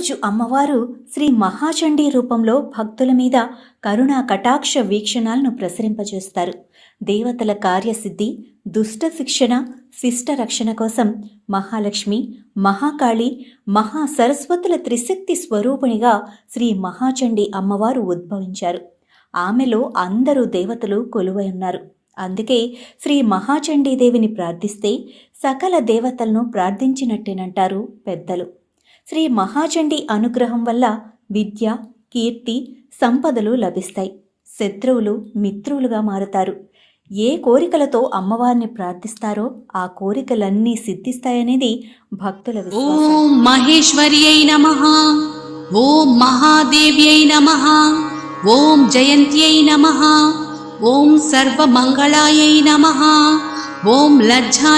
రోజు అమ్మవారు శ్రీ మహాచండీ రూపంలో భక్తుల మీద కరుణా కటాక్ష వీక్షణాలను ప్రసరింపజేస్తారు. దేవతల కార్యసిద్ధి, దుష్ట శిక్షణ, శిష్ట రక్షణ కోసం మహాలక్ష్మి, మహాకాళి, మహాసరస్వతుల త్రిశక్తి స్వరూపిణిగా శ్రీ మహాచండీ అమ్మవారు ఉద్భవించారు. ఆమెలో అందరూ దేవతలు కొలువై ఉన్నారు. అందుకే శ్రీ మహాచండీదేవిని ప్రార్థిస్తే సకల దేవతలను ప్రార్థించినట్టేనంటారు పెద్దలు. శ్రీ మహాచండీ అనుగ్రహం వల్ల విద్య, కీర్తి, సంపదలు లభిస్తాయి. శత్రువులు మిత్రులుగా మారుతారు. ఏ కోరికలతో అమ్మవారిని ప్రార్థిస్తారో ఆ కోరికలన్నీ సిద్ధిస్తాయనేది భక్తుల విశ్వాసం. ఓం మహేశ్వర్యై నమః, ఓం మహాదేవ్యై నమః, ఓం జయంత్యై నమః, ఓం సర్వమంగళాయై నమః, ఓం లజ్జా